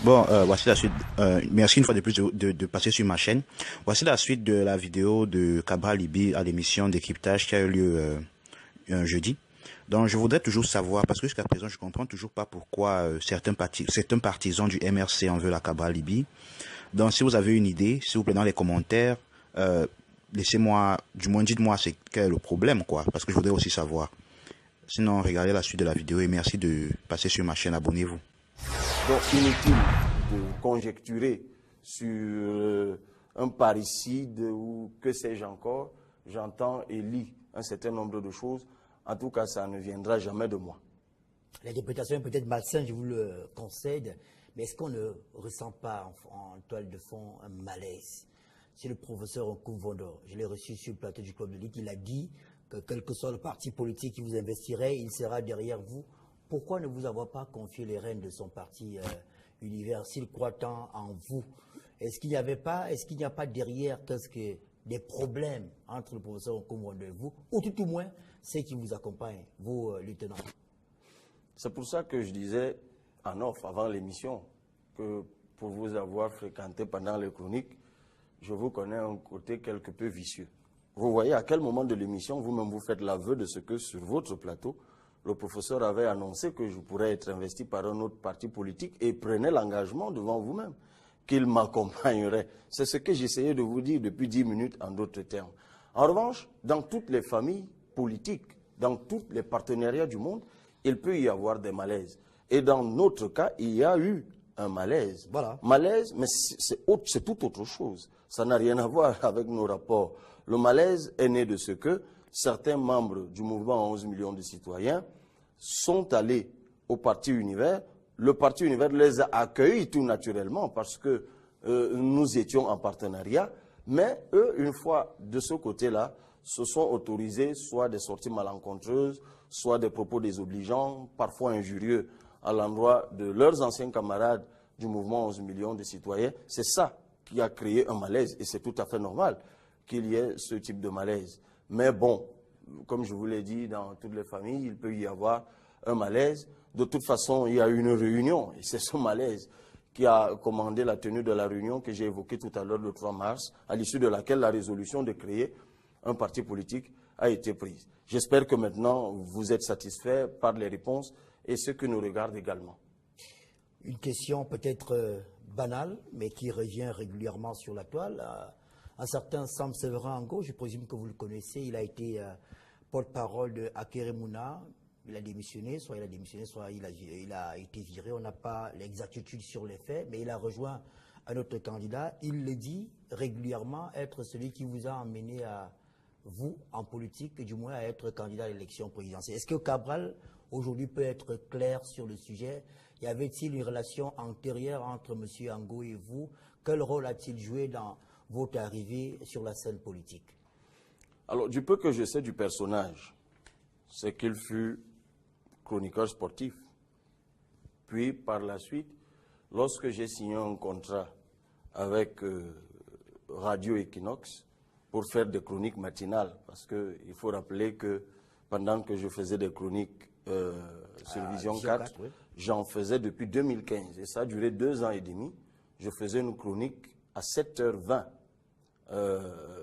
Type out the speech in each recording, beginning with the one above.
Bon, voici la suite. Merci une fois de plus de passer sur ma chaîne. Voici la suite de la vidéo de Cabral Libby à l'émission d'équipetage qui a eu lieu un jeudi. Donc, je voudrais toujours savoir, parce que jusqu'à présent, je comprends toujours pas pourquoi certains partisans du MRC en veulent à Cabral Libby. Donc, si vous avez une idée, s'il vous plaît, dans les commentaires, laissez-moi, du moins dites-moi quel est le problème, quoi, parce que je voudrais aussi savoir. Sinon, regardez la suite de la vidéo et merci de passer sur ma chaîne, abonnez-vous. Donc, inutile de conjecturer sur un parricide ou que sais-je encore. J'entends et lis un certain nombre de choses. En tout cas, ça ne viendra jamais de moi. L'interprétation est peut-être malsaine, je vous le concède, mais est-ce qu'on ne ressent pas en toile de fond un malaise? C'est le professeur Nkoumvondo, je l'ai reçu sur le plateau du Club de Ligue, il a dit que quel que soit le parti politique qui vous investirait, il sera derrière vous. Pourquoi ne vous avoir pas confié les rênes de son parti Univers s'il croit tant en vous? Est-ce qu'il n'y a pas derrière des problèmes entre le professeur Nkoumvondo et vous, ou tout au moins ceux qui vous accompagnent, vos lieutenants? C'est pour ça que je disais en off avant l'émission que pour vous avoir fréquenté pendant les chroniques, je vous connais un côté quelque peu vicieux. Vous voyez à quel moment de l'émission vous-même vous faites l'aveu de ce que sur votre plateau, le professeur avait annoncé que je pourrais être investi par un autre parti politique et prenait l'engagement devant vous-même qu'il m'accompagnerait. C'est ce que j'essayais de vous dire depuis 10 minutes en d'autres termes. En revanche, dans toutes les familles politiques, dans tous les partenariats du monde, il peut y avoir des malaises. Et dans notre cas, il y a eu un malaise. Voilà. Malaise, mais c'est tout autre chose. Ça n'a rien à voir avec nos rapports. Le malaise est né de ce que certains membres du mouvement 11 millions de citoyens sont allés au Parti Univers. Le Parti Univers les a accueillis tout naturellement parce que nous étions en partenariat. Mais eux, une fois de ce côté-là, se sont autorisés soit des sorties malencontreuses, soit des propos désobligeants, parfois injurieux à l'endroit de leurs anciens camarades du mouvement 11 millions de citoyens. C'est ça qui a créé un malaise et c'est tout à fait normal qu'il y ait ce type de malaise. Mais bon, comme je vous l'ai dit, dans toutes les familles, il peut y avoir un malaise. De toute façon, il y a eu une réunion et c'est ce malaise qui a commandé la tenue de la réunion que j'ai évoquée tout à l'heure le 3 mars, à l'issue de laquelle la résolution de créer un parti politique a été prise. J'espère que maintenant vous êtes satisfait par les réponses et ceux que nous regardent également. Une question peut-être banale, mais qui revient régulièrement sur la toile. Un certain Sam Severin Ango, je présume que vous le connaissez, il a été porte-parole de Akeremouna. Il a démissionné, soit il a été viré. On n'a pas l'exactitude sur les faits, mais il a rejoint un autre candidat. Il le dit régulièrement être celui qui vous a emmené à vous, en politique, du moins à être candidat à l'élection présidentielle. Est-ce que Cabral, aujourd'hui, peut être clair sur le sujet? Y avait-il une relation antérieure entre M. Ango et vous? Quel rôle a-t-il joué dans votre arrivée sur la scène politique? Alors, du peu que je sais du personnage, c'est qu'il fut chroniqueur sportif. Puis, par la suite, lorsque j'ai signé un contrat avec Radio Equinox, pour faire des chroniques matinales, parce qu'il faut rappeler que pendant que je faisais des chroniques sur Vision 4, oui, j'en faisais depuis 2015, et ça a duré 2 ans et demi. Je faisais une chronique à 7h20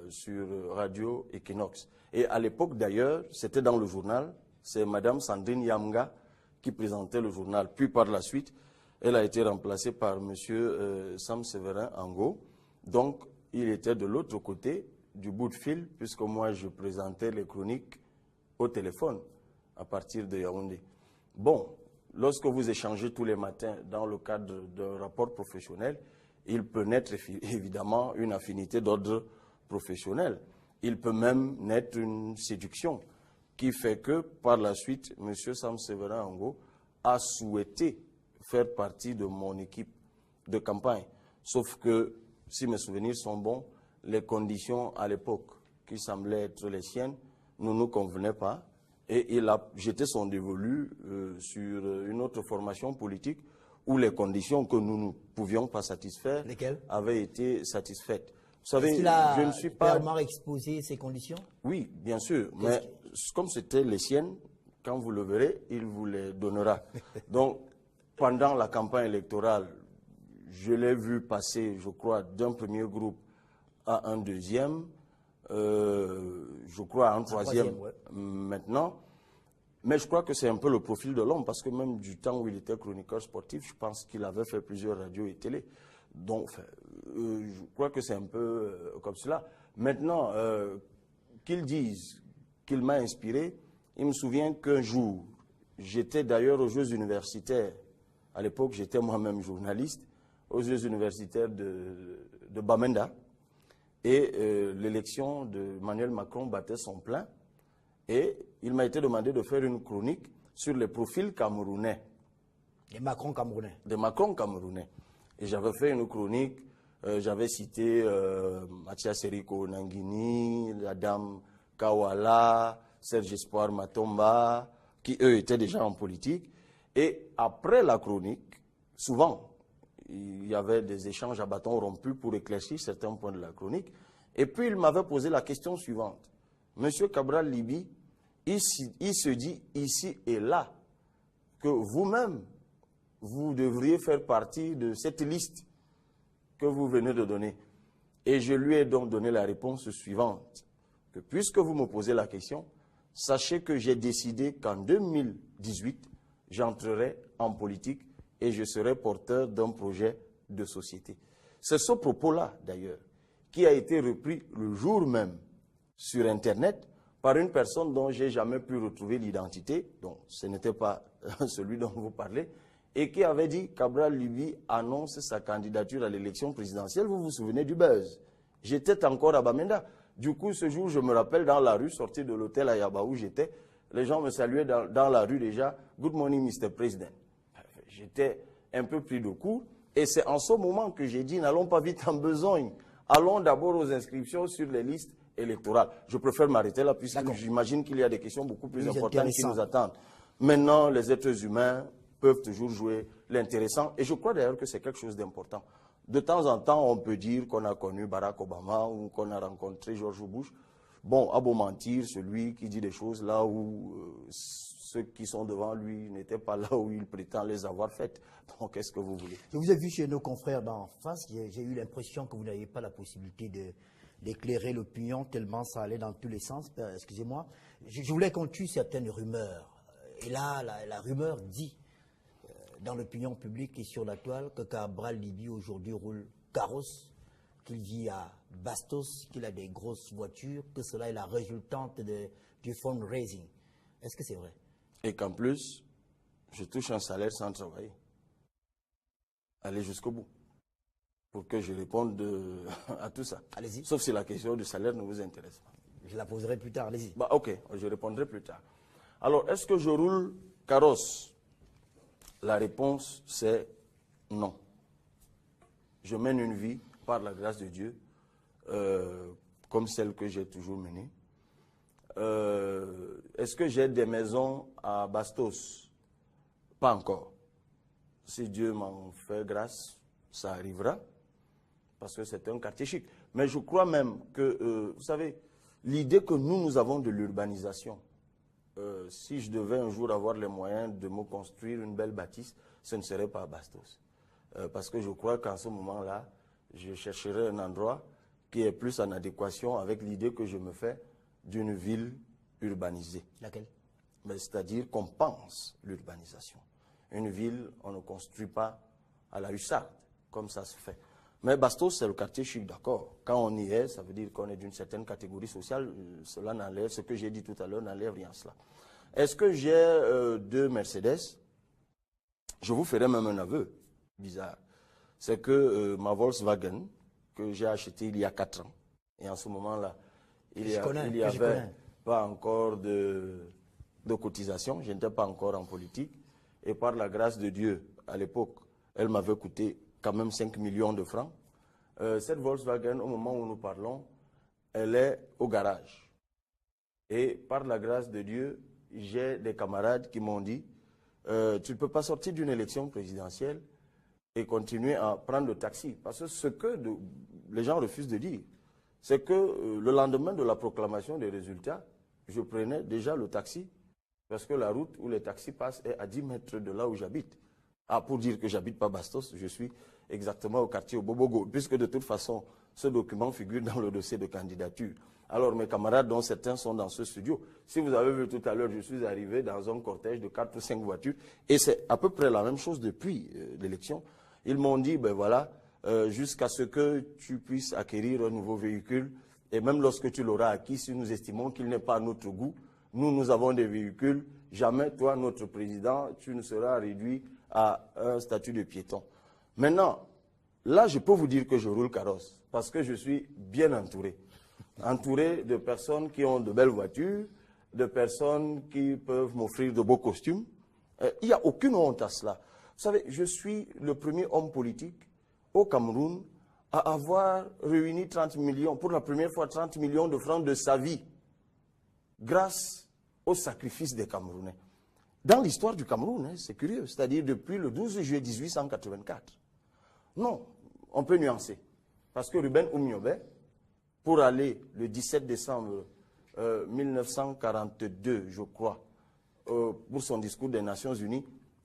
sur Radio Equinox. Et à l'époque d'ailleurs, c'était dans le journal, c'est Madame Sandrine Yamga qui présentait le journal. Puis par la suite, elle a été remplacée par Monsieur Sam Severin Ango. Donc, il était de l'autre côté du bout de fil, puisque moi je présentais les chroniques au téléphone à partir de Yaoundé. Bon, lorsque vous échangez tous les matins dans le cadre d'un rapport professionnel, il peut naître évidemment une affinité d'ordre professionnel. Il peut même naître une séduction qui fait que par la suite, M. Sam Severin Ango a souhaité faire partie de mon équipe de campagne. Sauf que, si mes souvenirs sont bons, les conditions à l'époque qui semblaient être les siennes ne nous convenaient pas et il a jeté son dévolu sur une autre formation politique où les conditions que nous ne pouvions pas satisfaire avaient été satisfaites. Vous savez, je ne suis pas clairement exposé ces conditions? Oui, bien sûr, mais comme c'était les siennes, quand vous le verrez, il vous les donnera. Donc, pendant la campagne électorale, je l'ai vu passer, je crois, d'un premier groupe à un deuxième, je crois à un troisième ouais. maintenant. Mais je crois que c'est un peu le profil de l'homme, parce que même du temps où il était chroniqueur sportif, je pense qu'il avait fait plusieurs radios et télé. Donc, je crois que c'est un peu comme cela. Maintenant, qu'ils disent qu'il m'a inspiré, il me souvient qu'un jour, j'étais d'ailleurs aux Jeux universitaires. À l'époque, j'étais moi-même journaliste, aux Jeux universitaires de Bamenda. Et l'élection de Emmanuel Macron battait son plein. Et il m'a été demandé de faire une chronique sur les profils camerounais. Des Macron camerounais. Des Macron camerounais. Et j'avais fait une chronique, j'avais cité Mathias Seriko Nangini, la dame Kawala, Serge Espoir Matomba, qui eux étaient déjà en politique. Et après la chronique, souvent, il y avait des échanges à bâton rompu pour éclaircir certains points de la chronique. Et puis il m'avait posé la question suivante. Monsieur Cabral Libi, il se dit ici et là que vous-même, vous devriez faire partie de cette liste que vous venez de donner. Et je lui ai donc donné la réponse suivante. Que puisque vous me posez la question, sachez que j'ai décidé qu'en 2018, j'entrerai en politique et je serai porteur d'un projet de société. C'est ce propos-là, d'ailleurs, qui a été repris le jour même sur Internet par une personne dont je n'ai jamais pu retrouver l'identité, donc ce n'était pas celui dont vous parlez, et qui avait dit Cabral Libi annonce sa candidature à l'élection présidentielle. Vous vous souvenez du buzz? J'étais encore à Bamenda. Du coup, ce jour, je me rappelle dans la rue, sorti de l'hôtel à Yaba où j'étais, les gens me saluaient dans la rue déjà. Good morning, Mr. President. J'étais un peu pris de court. Et c'est en ce moment que j'ai dit, n'allons pas vite en besogne. Allons d'abord aux inscriptions sur les listes électorales. Je préfère m'arrêter là, puisque j'imagine qu'il y a des questions beaucoup plus importantes qui nous attendent. Maintenant, les êtres humains peuvent toujours jouer l'intéressant. Et je crois d'ailleurs que c'est quelque chose d'important. De temps en temps, on peut dire qu'on a connu Barack Obama ou qu'on a rencontré George Bush. Bon, à beau mentir, celui qui dit des choses là où ceux qui sont devant lui n'étaient pas là où il prétend les avoir faites. Donc, qu'est-ce que vous voulez? Je vous ai vu chez nos confrères d'en face. J'ai eu l'impression que vous n'aviez pas la possibilité d'éclairer l'opinion tellement ça allait dans tous les sens. Excusez-moi. Je voulais qu'on tue certaines rumeurs. Et là, la rumeur dit dans l'opinion publique et sur la toile que Cabral Libi aujourd'hui roule carrosse, qu'il vit à Bastos, qu'il a des grosses voitures, que cela est la résultante du fundraising. Est-ce que c'est vrai? Et qu'en plus, je touche un salaire sans travailler. Allez jusqu'au bout pour que je réponde à tout ça. Allez-y. Sauf si la question du salaire ne vous intéresse pas. Je la poserai plus tard, allez-y. Bah, ok, je répondrai plus tard. Alors, est-ce que je roule carrosse? La réponse, c'est non. Je mène une vie, par la grâce de Dieu, comme celle que j'ai toujours menée. Est-ce que j'ai des maisons à Bastos? Pas encore. Si Dieu m'en fait grâce, ça arrivera, parce que c'est un quartier chic. Mais je crois même que, vous savez, l'idée que nous avons de l'urbanisation, si je devais un jour avoir les moyens de me construire une belle bâtisse, ce ne serait pas à Bastos. Parce que je crois qu'en ce moment-là, je chercherai un endroit qui est plus en adéquation avec l'idée que je me fais d'une ville urbanisée. Laquelle? C'est-à-dire qu'on pense l'urbanisation. Une ville, on ne construit pas à la hussarde, comme ça se fait. Mais Bastos, c'est le quartier chic, d'accord. Quand on y est, ça veut dire qu'on est d'une certaine catégorie sociale. Cela n'enlève, ce que j'ai dit tout à l'heure n'enlève rien à cela. Est-ce que j'ai 2 Mercedes? Je vous ferai même un aveu bizarre. C'est que ma Volkswagen, que j'ai achetée il y a 4 ans, et en ce moment-là, il y avait pas encore de cotisation, je n'étais pas encore en politique, et par la grâce de Dieu, à l'époque, elle m'avait coûté quand même 5 millions de francs. Cette Volkswagen, au moment où nous parlons, elle est au garage. Et par la grâce de Dieu, j'ai des camarades qui m'ont dit tu ne peux pas sortir d'une élection présidentielle et continuer à prendre le taxi. Parce que ce que les gens refusent de dire, c'est que le lendemain de la proclamation des résultats, je prenais déjà le taxi, parce que la route où les taxis passent est à 10 mètres de là où j'habite. Ah, pour dire que j'habite pas Bastos, je suis exactement au quartier Bobogo, puisque de toute façon, ce document figure dans le dossier de candidature. Alors mes camarades, dont certains sont dans ce studio, si vous avez vu tout à l'heure, je suis arrivé dans un cortège de 4 ou 5 voitures, et c'est à peu près la même chose depuis l'élection. Ils m'ont dit, ben voilà, jusqu'à ce que tu puisses acquérir un nouveau véhicule, et même lorsque tu l'auras acquis, si nous estimons qu'il n'est pas à notre goût, nous avons des véhicules, jamais toi, notre président, tu ne seras réduit à un statut de piéton. Maintenant, là, je peux vous dire que je roule carrosse, parce que je suis bien entouré. Entouré de personnes qui ont de belles voitures, de personnes qui peuvent m'offrir de beaux costumes. Il n'y a aucune honte à cela. Vous savez, je suis le premier homme politique au Cameroun à avoir réuni 30 millions, pour la première fois 30 millions de francs de sa vie, grâce au sacrifice des Camerounais. Dans l'histoire du Cameroun, hein, c'est curieux, c'est-à-dire depuis le 12 juillet 1884. Non, on peut nuancer. Parce que Ruben Oumniobé, pour aller le 17 décembre 1942, je crois, pour son discours des Nations Unies,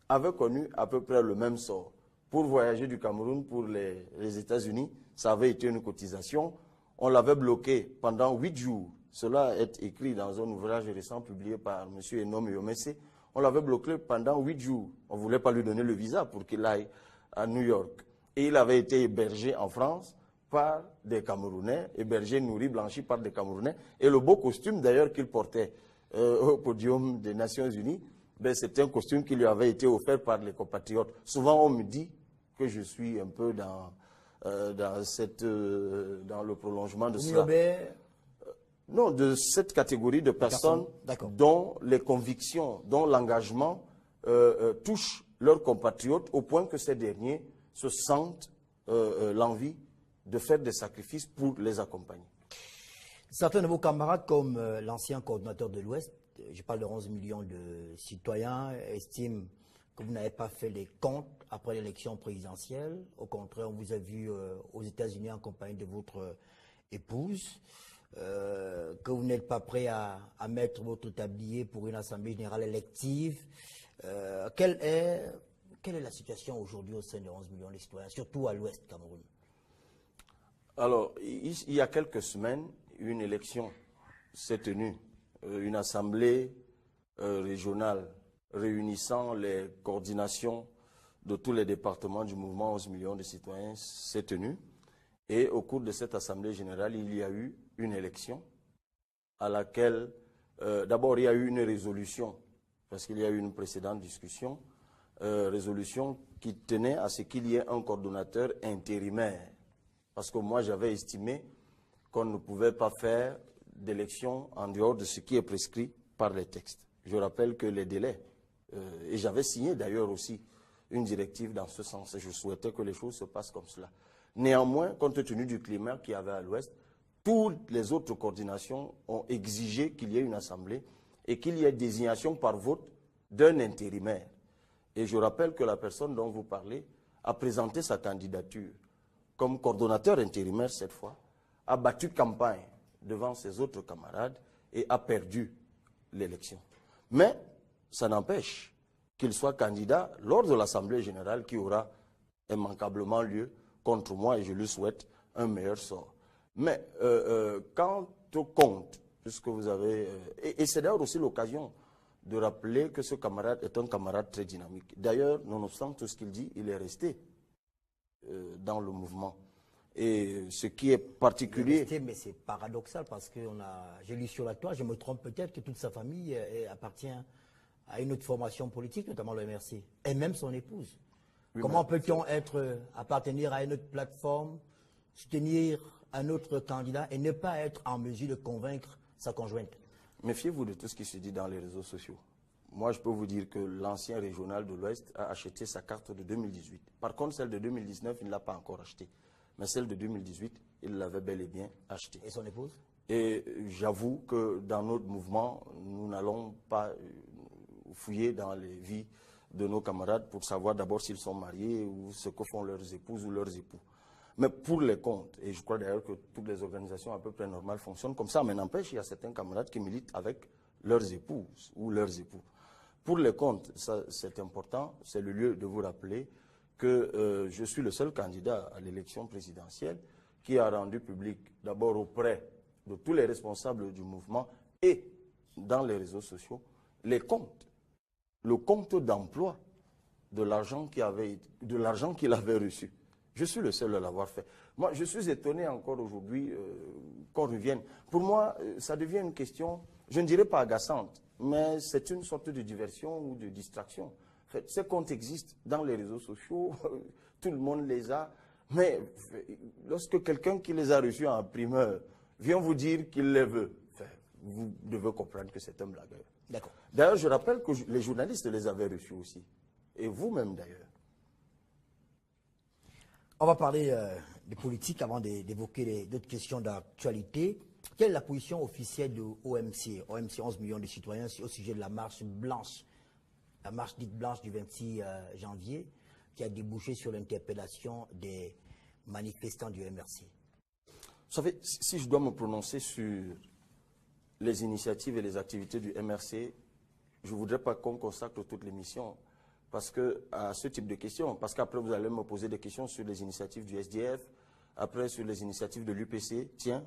avait connu à peu près le même sort. Pour voyager du Cameroun pour les États-Unis, ça avait été une cotisation. On l'avait bloqué pendant 8 jours. Cela est écrit dans un ouvrage récent publié par M. Enom Yomese. On l'avait bloqué pendant 8 jours. On ne voulait pas lui donner le visa pour qu'il aille à New York. Et il avait été hébergé en France par des Camerounais, hébergé, nourri, blanchi par des Camerounais. Et le beau costume d'ailleurs qu'il portait au podium des Nations Unies, ben, c'était un costume qui lui avait été offert par les compatriotes. Souvent on me dit que je suis un peu dans le prolongement de cela. Non, de cette catégorie de personnes dont les convictions, dont l'engagement touchent leurs compatriotes au point que ces derniers se sentent l'envie de faire des sacrifices pour les accompagner. Certains de vos camarades, comme l'ancien coordinateur de l'Ouest, je parle de 11 millions de citoyens, estiment que vous n'avez pas fait les comptes après l'élection présidentielle. Au contraire, on vous a vu aux États-Unis en compagnie de votre épouse, que vous n'êtes pas prêt à mettre votre tablier pour une assemblée générale élective. Quelle est la situation aujourd'hui au sein de 11 millions de citoyens, surtout à l'Ouest Cameroun? Alors, il y a quelques semaines, une élection s'est tenue, une assemblée régionale réunissant les coordinations de tous les départements du mouvement 11 millions de citoyens s'est tenue. Et au cours de cette assemblée générale, il y a eu une élection à laquelle, d'abord, il y a eu une résolution, parce qu'il y a eu une précédente discussion, résolution qui tenait à ce qu'il y ait un coordonnateur intérimaire. Parce que moi, j'avais estimé qu'on ne pouvait pas faire d'élection en dehors de ce qui est prescrit par les textes. Je rappelle que les délais, et j'avais signé d'ailleurs aussi une directive dans ce sens, et je souhaitais que les choses se passent comme cela. Néanmoins, compte tenu du climat qu'il y avait à l'Ouest, toutes les autres coordinations ont exigé qu'il y ait une assemblée et qu'il y ait désignation par vote d'un intérimaire. Et je rappelle que la personne dont vous parlez a présenté sa candidature comme coordonnateur intérimaire cette fois, a battu campagne devant ses autres camarades et a perdu l'élection. Mais ça n'empêche qu'il soit candidat lors de l'Assemblée générale qui aura immanquablement lieu contre moi et je lui souhaite un meilleur sort. Mais quant au compte, puisque vous avez... et c'est d'ailleurs aussi l'occasion de rappeler que ce camarade est un camarade très dynamique. D'ailleurs, nonobstant tout ce qu'il dit, il est resté dans le mouvement. Et ce qui est particulier... Mais c'est paradoxal parce que j'ai lu sur la toile, je me trompe peut-être, que toute sa famille appartient à une autre formation politique, notamment le MRC, et même son épouse. Oui, comment peut-on appartenir à une autre plateforme, soutenir un autre candidat et ne pas être en mesure de convaincre sa conjointe? Méfiez-vous de tout ce qui se dit dans les réseaux sociaux. Moi, je peux vous dire que l'ancien régional de l'Ouest a acheté sa carte de 2018. Par contre, celle de 2019, il ne l'a pas encore achetée. Mais celle de 2018, il l'avait bel et bien achetée. Et son épouse? Et j'avoue que dans notre mouvement, nous n'allons pas fouiller dans les vies de nos camarades pour savoir d'abord s'ils sont mariés ou ce que font leurs épouses ou leurs époux. Mais pour les comptes, et je crois d'ailleurs que toutes les organisations à peu près normales fonctionnent comme ça, mais n'empêche, il y a certains camarades qui militent avec leurs épouses ou leurs époux. pour les comptes, c'est important, c'est le lieu de vous rappeler que je suis le seul candidat à l'élection présidentielle qui a rendu public, d'abord auprès de tous les responsables du mouvement et dans les réseaux sociaux, les comptes, le compte d'emploi de l'argent qu'il avait reçu. Je suis le seul à l'avoir fait. Moi, je suis étonné encore aujourd'hui qu'on revienne. Pour moi, ça devient une question, je ne dirais pas agaçante, mais c'est une sorte de diversion ou de distraction. En fait, ces comptes existent dans les réseaux sociaux, tout le monde les a, mais lorsque quelqu'un qui les a reçus en primeur vient vous dire qu'il les veut, vous devez comprendre que c'est un blagueur. D'accord. D'ailleurs, je rappelle que les journalistes les avaient reçus aussi, et vous-même d'ailleurs. On va parler de politique avant d'évoquer d'autres questions d'actualité. Quelle est la position officielle de OMC, 11 millions de citoyens, au sujet de la marche blanche, la marche dite blanche du 26 janvier, qui a débouché sur l'interpellation des manifestants du MRC? Vous savez, si je dois me prononcer sur les initiatives et les activités du MRC, je ne voudrais pas qu'on consacre toute l'émission à ce type de questions, parce qu'après vous allez me poser des questions sur les initiatives du SDF, après sur les initiatives de l'UPC. Tiens.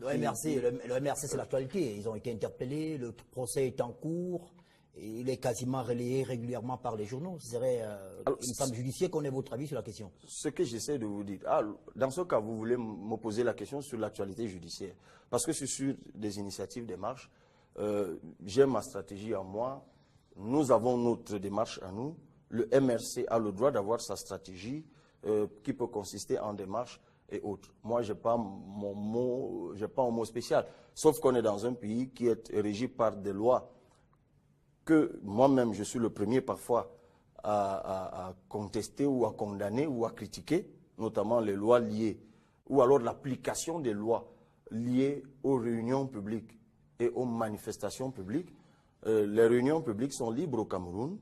Le MRC c'est l'actualité. Ils ont été interpellés, le procès est en cours, et il est quasiment relayé régulièrement par les journaux. Ce serait, il me semble judiciaire qu'on ait votre avis sur la question. Ce que j'essaie de vous dire, dans ce cas, vous voulez me poser la question sur l'actualité judiciaire, parce que c'est sur des initiatives, des marches, j'ai ma stratégie à moi. Nous avons notre démarche à nous. Le MRC a le droit d'avoir sa stratégie qui peut consister en démarche et autres. Moi, je n'ai pas mon mot, j'ai pas un mot spécial. Sauf qu'on est dans un pays qui est régi par des lois que moi-même, je suis le premier parfois à contester ou à condamner ou à critiquer, notamment les lois liées, ou alors l'application des lois liées aux réunions publiques et aux manifestations publiques. Les réunions publiques sont libres au Cameroun,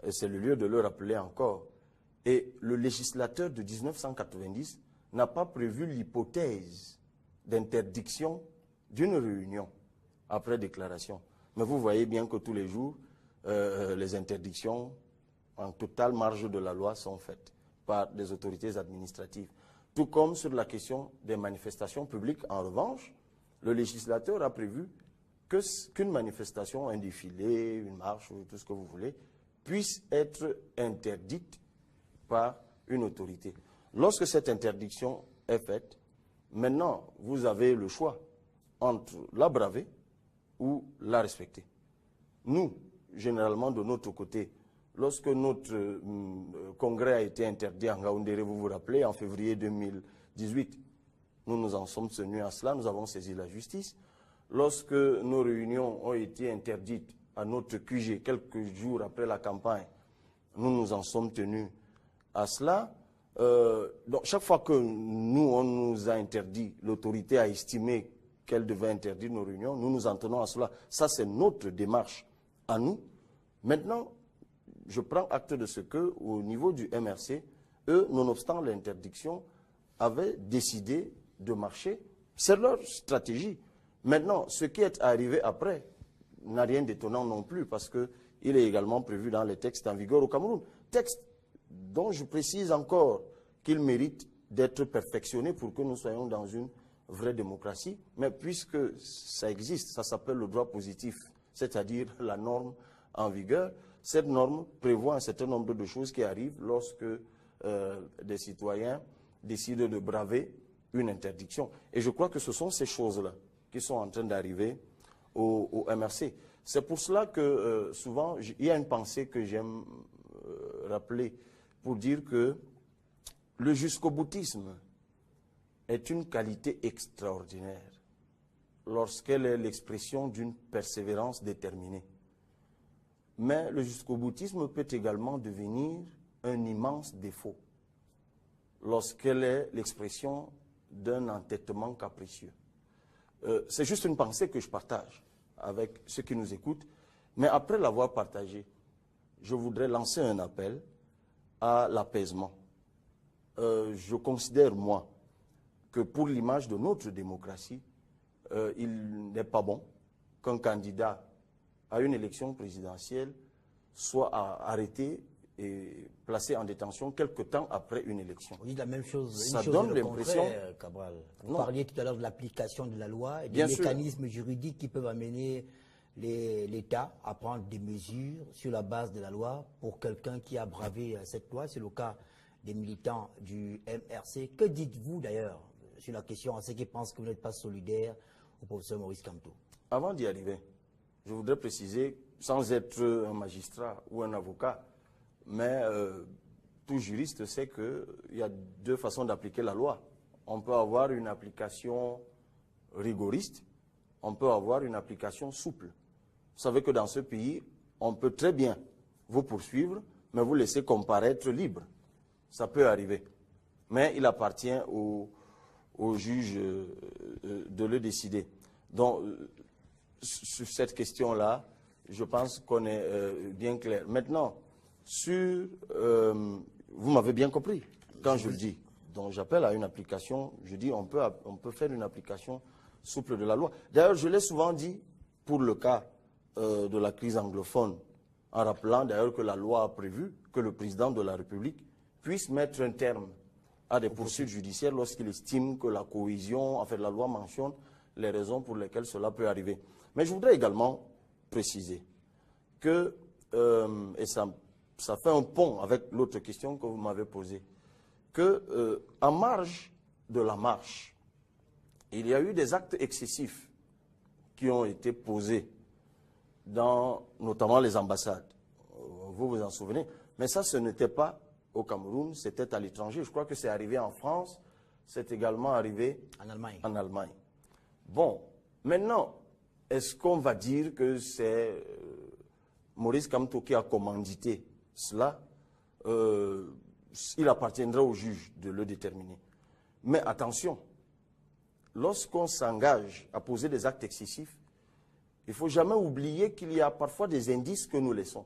et c'est le lieu de le rappeler encore. Et le législateur de 1990 n'a pas prévu l'hypothèse d'interdiction d'une réunion après déclaration. Mais vous voyez bien que tous les jours, les interdictions en totale marge de la loi sont faites par des autorités administratives. Tout comme sur la question des manifestations publiques, en revanche, le législateur a prévu qu'une manifestation, un défilé, une marche, tout ce que vous voulez, puisse être interdite par une autorité. Lorsque cette interdiction est faite, maintenant, vous avez le choix entre la braver ou la respecter. Nous, généralement, de notre côté, lorsque notre congrès a été interdit en Ngaoundéré, vous vous rappelez, en février 2018, nous nous en sommes tenus à cela, nous avons saisi la justice. Lorsque nos réunions ont été interdites à notre QG, quelques jours après la campagne, nous nous en sommes tenus à cela. Donc chaque fois que nous, on nous a interdit, l'autorité a estimé qu'elle devait interdire nos réunions, nous nous en tenons à cela. Ça, c'est notre démarche à nous. Maintenant, je prends acte de ce que, au niveau du MRC, eux, nonobstant l'interdiction, avaient décidé de marcher. C'est leur stratégie. Maintenant, ce qui est arrivé après n'a rien d'étonnant non plus, parce qu'il est également prévu dans les textes en vigueur au Cameroun. Textes dont je précise encore qu'ils méritent d'être perfectionnés pour que nous soyons dans une vraie démocratie. Mais puisque ça existe, ça s'appelle le droit positif, c'est-à-dire la norme en vigueur. Cette norme prévoit un certain nombre de choses qui arrivent lorsque des citoyens décident de braver une interdiction. Et je crois que ce sont ces choses-là qui sont en train d'arriver au MRC. C'est pour cela que souvent, il y a une pensée que j'aime rappeler pour dire que le jusqu'au-boutisme est une qualité extraordinaire lorsqu'elle est l'expression d'une persévérance déterminée. Mais le jusqu'au-boutisme peut également devenir un immense défaut lorsqu'elle est l'expression d'un entêtement capricieux. C'est juste une pensée que je partage avec ceux qui nous écoutent, mais après l'avoir partagée, je voudrais lancer un appel à l'apaisement. Je considère, moi, que pour l'image de notre démocratie, il n'est pas bon qu'un candidat à une élection présidentielle soit arrêté et placé en détention quelque temps après une élection. Vous dites la même chose. Ça une chose donne et le l'impression... contraire, Cabral. Vous parliez tout à l'heure de l'application de la loi et des Bien sûr. mécanismes juridiques qui peuvent amener l'État à prendre des mesures sur la base de la loi pour quelqu'un qui a bravé cette loi. C'est le cas des militants du MRC. Que dites-vous d'ailleurs sur la question à ceux qui pensent que vous n'êtes pas solidaire au professeur Maurice Kamto? Avant d'y arriver, je voudrais préciser, sans être un magistrat ou un avocat, mais tout juriste sait qu'il y a deux façons d'appliquer la loi. On peut avoir une application rigoriste, on peut avoir une application souple. Vous savez que dans ce pays, on peut très bien vous poursuivre, mais vous laisser comparaître libre. Ça peut arriver. Mais il appartient au juge de le décider. Donc, sur cette question-là, je pense qu'on est bien clair. Maintenant, vous m'avez bien compris quand je le dis. Donc, j'appelle à une application, je dis on peut faire une application souple de la loi. D'ailleurs, je l'ai souvent dit pour le cas de la crise anglophone, en rappelant d'ailleurs que la loi a prévu que le président de la République puisse mettre un terme à des poursuites judiciaires lorsqu'il estime que la cohésion, en fait, la loi mentionne les raisons pour lesquelles cela peut arriver. Mais je voudrais également préciser que, et ça fait un pont avec l'autre question que vous m'avez posée, que en marge de la marche, il y a eu des actes excessifs qui ont été posés dans notamment les ambassades. Vous vous en souvenez? Mais ça, ce n'était pas au Cameroun, c'était à l'étranger. Je crois que c'est arrivé en France, c'est également arrivé en Allemagne. Bon, maintenant, est-ce qu'on va dire que c'est Maurice Kamto qui a commandité cela? Il appartiendra au juge de le déterminer. Mais attention, lorsqu'on s'engage à poser des actes excessifs, il ne faut jamais oublier qu'il y a parfois des indices que nous laissons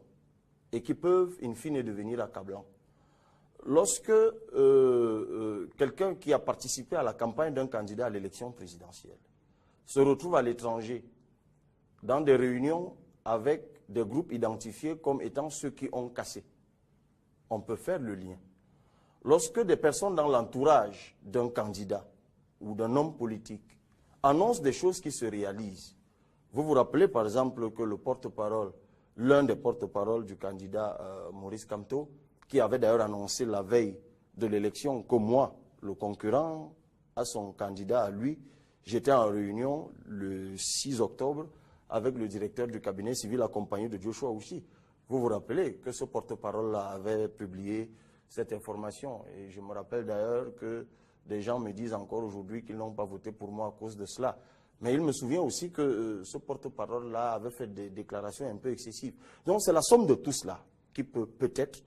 et qui peuvent, in fine, devenir accablants. Lorsque quelqu'un qui a participé à la campagne d'un candidat à l'élection présidentielle se retrouve à l'étranger dans des réunions avec des groupes identifiés comme étant ceux qui ont cassé, on peut faire le lien. Lorsque des personnes dans l'entourage d'un candidat ou d'un homme politique annoncent des choses qui se réalisent, vous vous rappelez par exemple que le porte-parole, l'un des porte-parole du candidat Maurice Kamto, qui avait d'ailleurs annoncé la veille de l'élection que moi, le concurrent à son candidat à lui, j'étais en réunion le 6 octobre avec le directeur du cabinet civil accompagné de Joshua Ouchi. Vous vous rappelez que ce porte-parole-là avait publié cette information. Et je me rappelle d'ailleurs que des gens me disent encore aujourd'hui qu'ils n'ont pas voté pour moi à cause de cela. Mais il me souvient aussi que ce porte-parole-là avait fait des déclarations un peu excessives. Donc c'est la somme de tout cela qui peut peut-être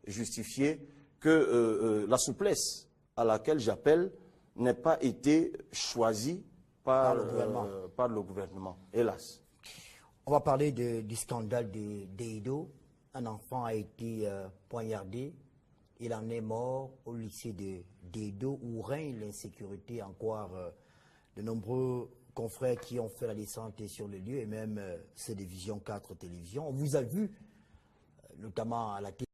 justifier que la souplesse à laquelle j'appelle n'ait pas été choisie par le gouvernement, hélas. On va parler du scandale d'Eido. Un enfant a été poignardé. Il en est mort au lycée d'Eido où règne l'insécurité, en croire de nombreux confrères qui ont fait la descente sur le lieu et même ceux de Vision 4 Télévision. On vous a vu, notamment à la télé.